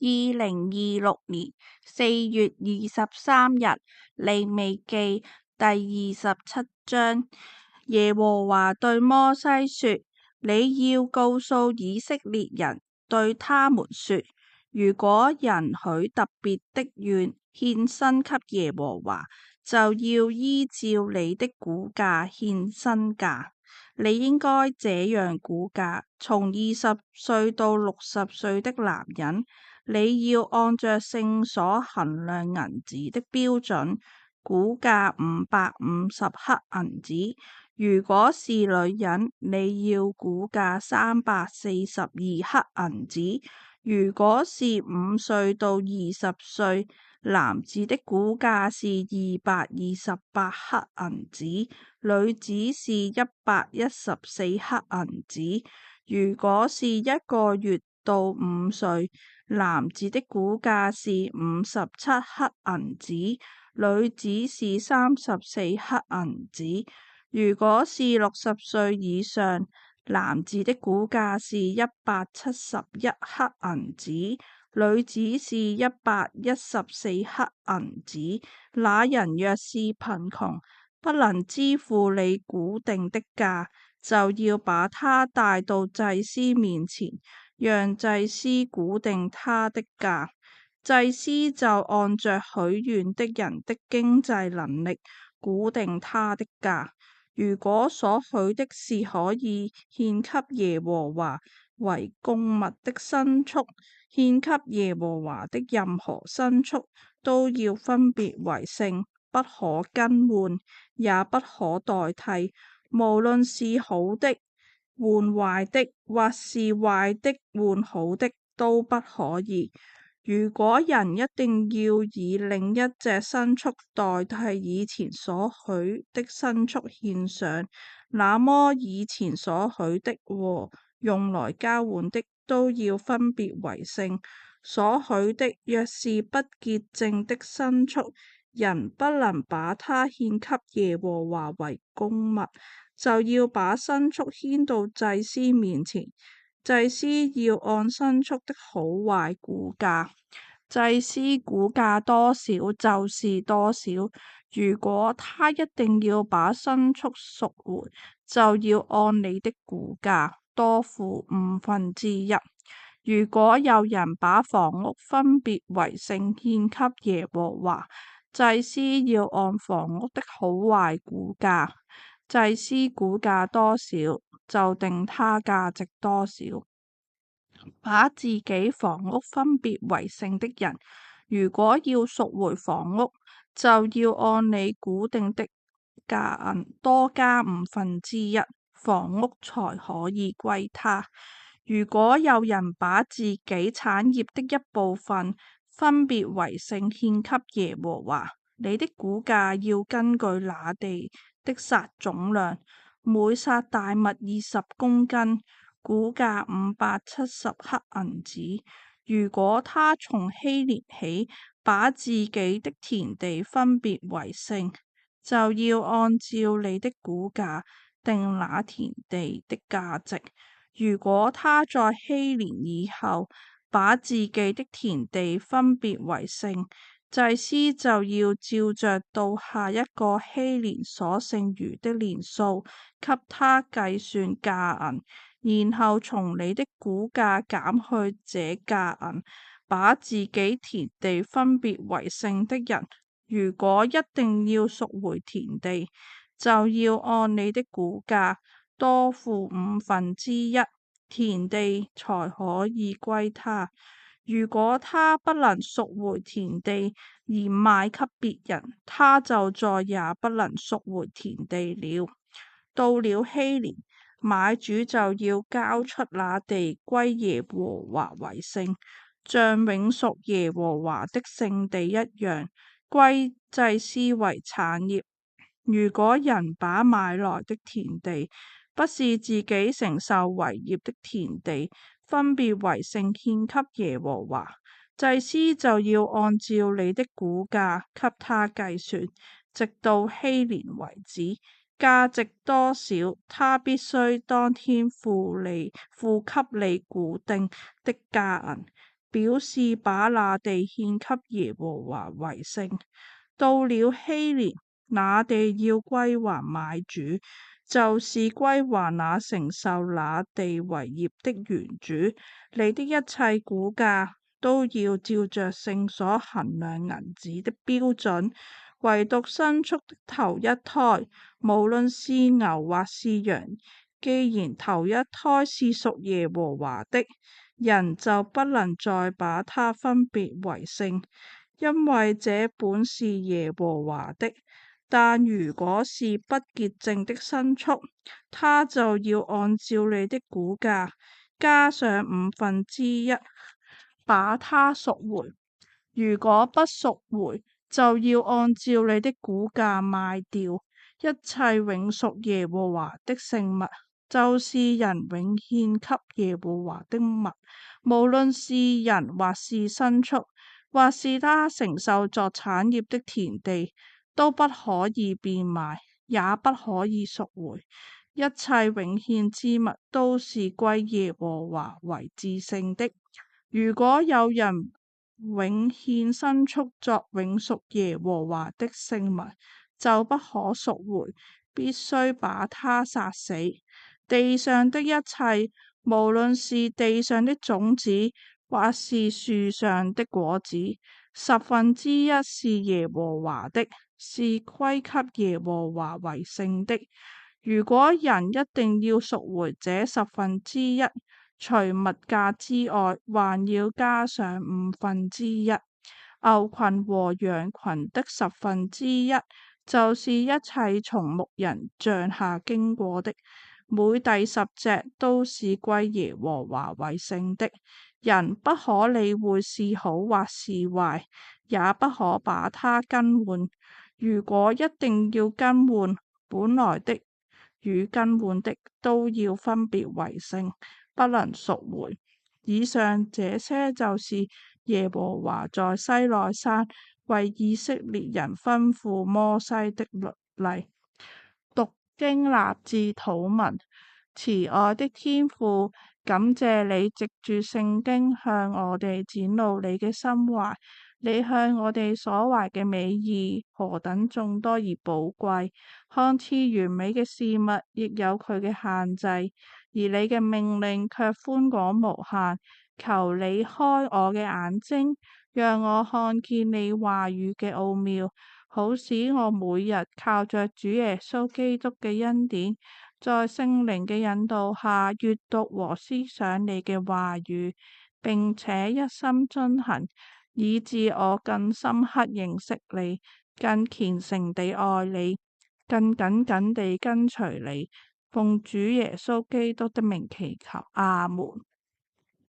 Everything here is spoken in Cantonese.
2026年4月23日，利未記第27章。耶和華對摩西說：你要告訴以色列人，對他們說，如果人許特別的願獻身給耶和華，就要依照你的估價獻身價。你應該這樣估價：從20歲到60歲的男人，你要按着聖所衡量銀子的標準，估價550克銀子；如果是女人，你要估價342克銀子；如果是5歲到20歲男子的估價是228克銀子，女子是114克銀子；如果是1個月到5歲，男子的估價是57克銀子，女子是34克銀子；如果是60歲以上，男子的估價是171克銀子，女子是114克銀子。那人若是貧窮，不能支付你估定的價，就要把他帶到祭司面前，讓祭司估定他的價。祭司就按着許願的人的經濟能力估定他的價。如果所許的是可以獻給耶和華為供物的牲畜，獻給耶和華的任何牲畜都要分別為聖，不可更換，也不可代替，無論是好的換壞的，或是壞的換好的，都不可以。如果人一定要以另一隻牲畜代替以前所許的牲畜獻上，那麼以前所許的和用來交換的都要分別為聖。所許的若是不潔淨的牲畜，人不能把它獻給耶和華為供物，就要把牲畜牽到祭司面前。祭司要按牲畜的好壞估價，祭司估價多少就是多少。如果他一定要把牲畜贖回，就要按你的估價多付1/5。如果有人把房屋分別為聖獻給耶和華，祭司要按房屋的好壞估價，祭司估價多少，就定他價值多少。把自己房屋分別為聖的人，如果要贖回房屋，就要按你估定的價銀多加1/5，房屋才可以歸他。如果有人把自己產業的一部分分別為聖獻給耶和華，你的估價要根據那地的撒總量，每撒大麥20公斤，估價570克銀子。如果他從希年起把自己的田地分別為聖，就要按照你的估價定那田地的價值。如果他在希年以後把自己的田地分別為聖，祭司就要照着到下一個希年所剩餘的年數，給他計算價銀，然後從你的估價減去這價銀。把自己田地分別為聖的人，如果一定要贖回田地，就要按你的估價多付1/5，田地才可以歸他。如果他不能贖回田地而賣給別人，他就再也不能贖回田地了。到了希年，買主就要交出那地歸耶和華為聖，像永屬耶和華的聖地一樣，歸祭司為產業。如果人把買來的田地，不是自己承受為業的田地，分別為聖獻給耶和華，祭司就要按照你的估價給他計算，直到希年為止。價值多少，他必須當天付給你估定的價銀。表示把那地獻給耶和華為聖。到了禧年，那地要歸還買主，就是歸還那承受那地為業的原主。你的一切估價都要照着聖所衡量銀子的標準，唯獨牲畜的頭一胎，無論是牛或是羊，既然頭一胎是屬耶和華的，人就不能再把它分別為聖，因為這本是耶和華的。但如果是不潔淨的牲畜，他就要按照你的估價加上1/5，把它贖回；如果不贖回，就要按照你的估價賣掉。一切永屬耶和華的聖物，就是人永獻給耶和華的物，無論是人或是牲畜，或是他承受作產業的田地，都不可以變賣，也不可以贖回。一切永獻之物都是歸耶和華為至聖的。如果有人永獻牲畜作永屬耶和華的聖物，就不可贖回，必須把它殺死。地上的一切，無論是地上的種子，或是樹上的果子，1/10是耶和華的，是歸給耶和華為聖的。如果人一定要贖回這1/10，除物價之外，還要加上1/5。牛群和羊群的1/10，就是一切從牧人杖下經過的，每第10隻都是歸耶和華為聖的。人不可理會是好或是壞，也不可把它更換。如果一定要更換，本來的與更換的都要分別為聖，不能贖回。以上這些就是耶和華在西奈山為以色列人吩咐摩西的律例。讀經立志禱文。慈愛的天父，感謝你藉住聖經向我哋展露你嘅心懷。你向我哋所懷嘅美意何等眾多而寶貴，看似完美嘅事物亦有佢嘅限制，而你嘅命令卻寬廣無限。求你開我嘅眼睛，讓我看見你話語嘅奧妙，好使我每日靠着主耶穌基督嘅恩典，在聖靈嘅引導下閱讀和思想你嘅話語，並且一心遵行，以致我更深刻認識你，更虔誠地愛你，更緊緊地跟隨你。奉主耶穌基督的名祈求，阿門。